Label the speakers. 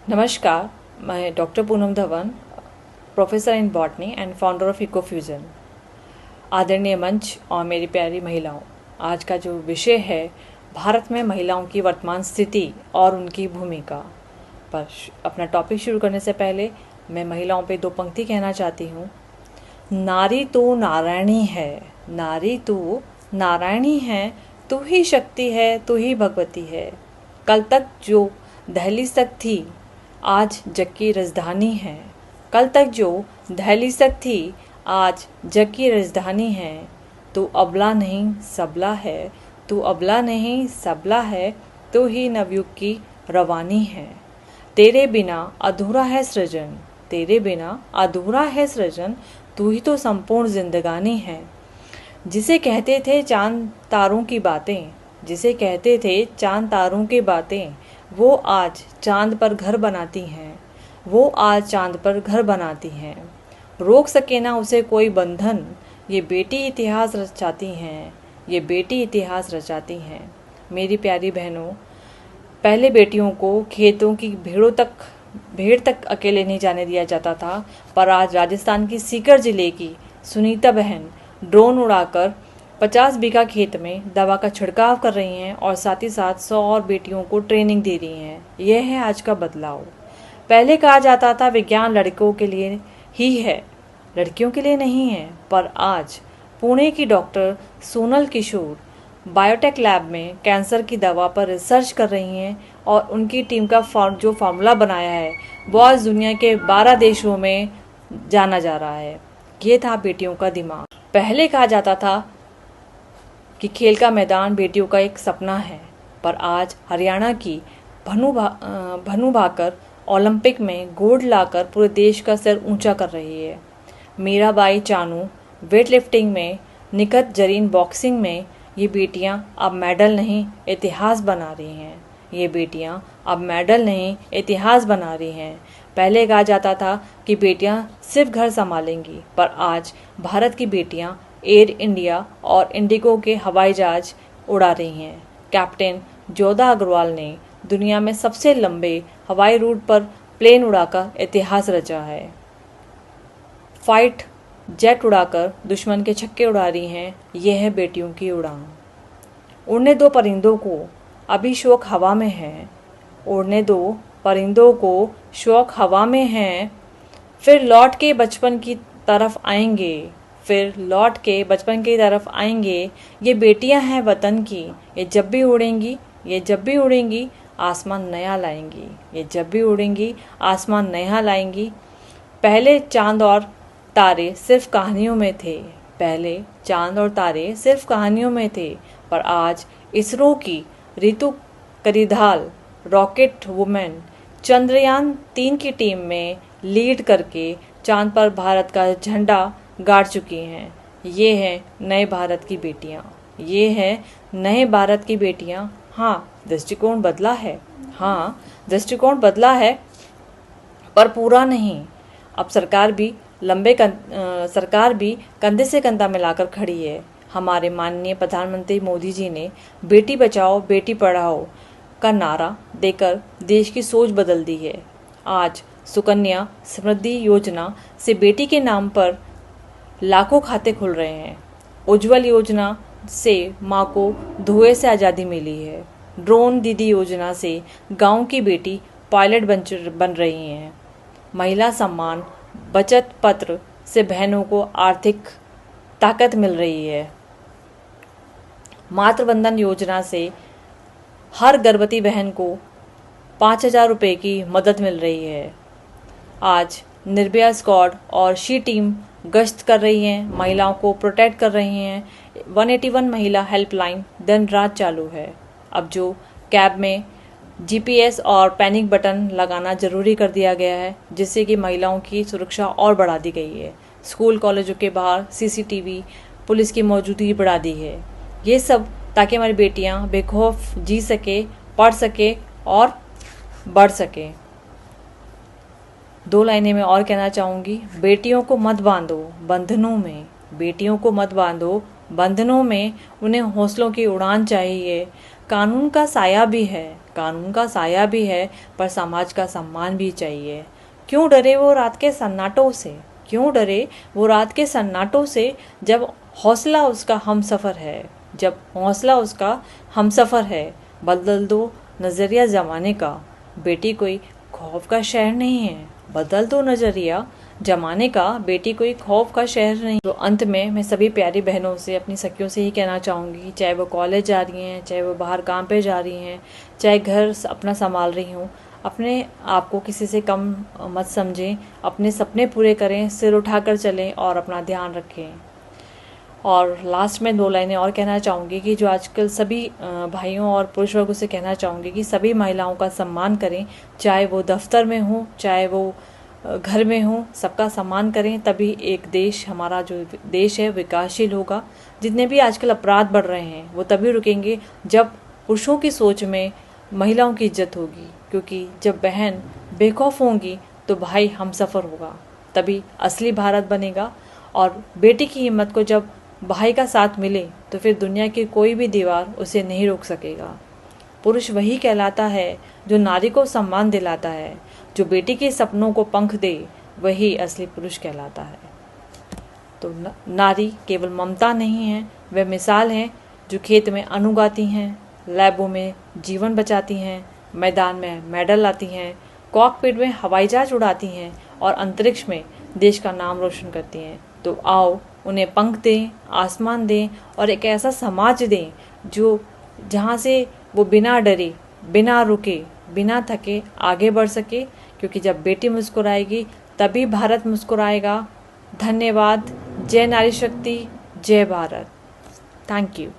Speaker 1: नमस्कार, मैं doctor Poonam Dhawan, professor in botany and founder of Ecofusion. आदरणीय मंच और मेरी प्यारी महिलाओं, आज का जो विषय है भारत में महिलाओं की वर्तमान स्थिति और उनकी भूमिका पर अपना टॉपिक शुरू करने से पहले मैं महिलाओं पे दो पंक्ति कहना चाहती हूँ। नारी तो नारायणी है, नारी तो नारायणी है, तू ही शक्ति है, तू ही भगवती है। कल तक जो दहलीज तक थी, आज जग की राजधानी है। कल तक जो दहलीज तक थी, आज जग की राजधानी है। तू अबला नहीं सबला है, तू अबला नहीं सबला है, तू ही नवयुग की रवानी है। तेरे बिना अधूरा है सृजन, तेरे बिना अधूरा है सृजन, तू ही तो संपूर्ण जिंदगानी है। जिसे कहते थे चांद तारों की बातें, जिसे कहते थे चांद तारों की बातें, वो आज चांद पर घर बनाती हैं, वो आज चांद पर घर बनाती हैं। रोक सके ना उसे कोई बंधन, ये बेटी इतिहास रचाती हैं, ये बेटी इतिहास रचाती हैं। मेरी प्यारी बहनों, पहले बेटियों को खेतों की भेड़ तक अकेले नहीं जाने दिया जाता था, पर आज राजस्थान की सीकर जिले की सुनीता बहन ड्रोन उड़ाकर 50 बीघा खेत में दवा का छिड़काव कर रही हैं और साथ ही साथ 100 और बेटियों को ट्रेनिंग दे रही हैं। यह है आज का बदलाव। पहले कहा जाता था विज्ञान लड़कों के लिए ही है, लड़कियों के लिए नहीं है, पर आज पुणे की डॉक्टर सोनल किशोर बायोटेक लैब में कैंसर की दवा पर रिसर्च कर रही हैं और उनकी टीम का जो फार्मूला बनाया है वो आज दुनिया के 12 देशों में जाना जा रहा है। ये था बेटियों का दिमाग। पहले कहा जाता था कि खेल का मैदान बेटियों का एक सपना है, पर आज हरियाणा की भनु भाकर ओलंपिक में गोल्ड लाकर पूरे देश का सिर ऊंचा कर रही है। मीराबाई चानू वेट लिफ्टिंग में, निखत जरीन बॉक्सिंग में, ये बेटियां अब मेडल नहीं इतिहास बना रही हैं। ये बेटियां अब मेडल नहीं इतिहास बना रही हैं। पहले कहा जाता था कि बेटियां सिर्फ घर संभालेंगी, पर आज भारत की बेटियां एयर इंडिया और इंडिगो के हवाई जहाज उड़ा रही हैं। कैप्टन जोधा अग्रवाल ने दुनिया में सबसे लंबे हवाई रूट पर प्लेन उड़ाकर इतिहास रचा है। फाइट जेट उड़ाकर दुश्मन के छक्के उड़ा रही हैं। यह है बेटियों की उड़ान। उड़ने दो परिंदों को, अभी शौक हवा में है। उड़ने दो परिंदों को, शौक हवा में है। फिर लौट के बचपन की तरफ आएंगे, फिर लौट के बचपन की तरफ आएंगे। ये बेटियां हैं वतन की, ये जब भी उड़ेंगी, ये जब भी उड़ेंगी आसमान नया लाएंगी। ये जब भी उड़ेंगी आसमान नया लाएंगी। पहले चांद और तारे सिर्फ कहानियों में थे, पहले चांद और तारे सिर्फ कहानियों में थे, पर आज इसरो की रितु करिधाल रॉकेट वुमेन चंद्रयान-3 की टीम में लीड करके चांद पर भारत का झंडा गाड़ चुकी हैं। ये हैं नए भारत की बेटियां, ये हैं नए भारत की बेटियां। हाँ, दृष्टिकोण बदला है, हाँ दृष्टिकोण बदला है, पर पूरा नहीं। अब सरकार भी कंधे से कंधा मिलाकर खड़ी है। हमारे माननीय प्रधानमंत्री मोदी जी ने बेटी बचाओ बेटी पढ़ाओ का नारा देकर देश की सोच बदल दी है। आज सुकन्या समृद्धि योजना से बेटी के नाम पर लाखों खाते खुल रहे हैं। उज्जवल योजना से माँ को धुएं से आज़ादी मिली है। ड्रोन दीदी योजना से गांव की बेटी पायलट बन रही हैं। महिला सम्मान बचत पत्र से बहनों को आर्थिक ताकत मिल रही है। मातृवंदन योजना से हर गर्भवती बहन को 5,000 रुपये की मदद मिल रही है। आज निर्भया स्क्वाड और शी टीम गश्त कर रही हैं, महिलाओं को प्रोटेक्ट कर रही हैं। 181 महिला हेल्पलाइन दिन रात चालू है। अब जो कैब में GPS और पैनिक बटन लगाना ज़रूरी कर दिया गया है, जिससे कि महिलाओं की सुरक्षा और बढ़ा दी गई है। स्कूल कॉलेजों के बाहर CCTV पुलिस की मौजूदगी बढ़ा दी है। ये सब ताकि हमारी बेटियां बेखौफ जी सके, पढ़ सके और बढ़ सके। 2 लाइनें में और कहना चाहूँगी, बेटियों को मत बांधो बंधनों में, बेटियों को मत बांधो बंधनों में, उन्हें हौसलों की उड़ान चाहिए। कानून का साया भी है, कानून का साया भी है, पर समाज का सम्मान भी चाहिए। क्यों डरे वो रात के सन्नाटों से, क्यों डरे वो रात के सन्नाटों से, जब हौसला उसका हमसफ़र है, जब हौसला उसका हमसफ़र है। बदल दो नज़रिया ज़माने का, बेटी कोई खौफ का शहर नहीं है। बदल दो नज़रिया ज़माने का, बेटी कोई खौफ का शहर नहीं। तो अंत में मैं सभी प्यारी बहनों से, अपनी सखियों से ही कहना चाहूँगी, चाहे वो कॉलेज जा रही हैं, चाहे वो बाहर काम पे जा रही हैं, चाहे घर अपना संभाल रही हूँ, अपने आप को किसी से कम मत समझें, अपने सपने पूरे करें, सिर उठाकर चलें और अपना ध्यान रखें। और लास्ट में 2 लाइनें और कहना चाहूँगी कि जो आजकल सभी भाइयों और पुरुष वर्गों से कहना चाहूँगी कि सभी महिलाओं का सम्मान करें, चाहे वो दफ्तर में हो, चाहे वो घर में हो, सबका सम्मान करें, तभी एक देश, हमारा जो देश है, विकासशील होगा। जितने भी आजकल अपराध बढ़ रहे हैं वो तभी रुकेंगे जब पुरुषों की सोच में महिलाओं की इज्जत होगी, क्योंकि जब बहन बेखौफ होंगी तो भाई हमसफ़र होगा, तभी असली भारत बनेगा। और बेटी की हिम्मत को जब भाई का साथ मिले तो फिर दुनिया की कोई भी दीवार उसे नहीं रोक सकेगा। पुरुष वही कहलाता है जो नारी को सम्मान दिलाता है, जो बेटी के सपनों को पंख दे, वही असली पुरुष कहलाता है। तो नारी केवल ममता नहीं है, वह मिसाल है जो खेत में अन्न उगाती हैं, लैबों में जीवन बचाती हैं, मैदान में मेडल लाती हैं, कॉकपिट में हवाई जहाज उड़ाती हैं और अंतरिक्ष में देश का नाम रोशन करती हैं। तो आओ उन्हें पंख दें, आसमान दें और एक ऐसा समाज दें जो जहाँ से वो बिना डरे, बिना रुके, बिना थके आगे बढ़ सके, क्योंकि जब बेटी मुस्कुराएगी तभी भारत मुस्कुराएगा। धन्यवाद। जय नारी शक्ति, जय भारत। Thank you.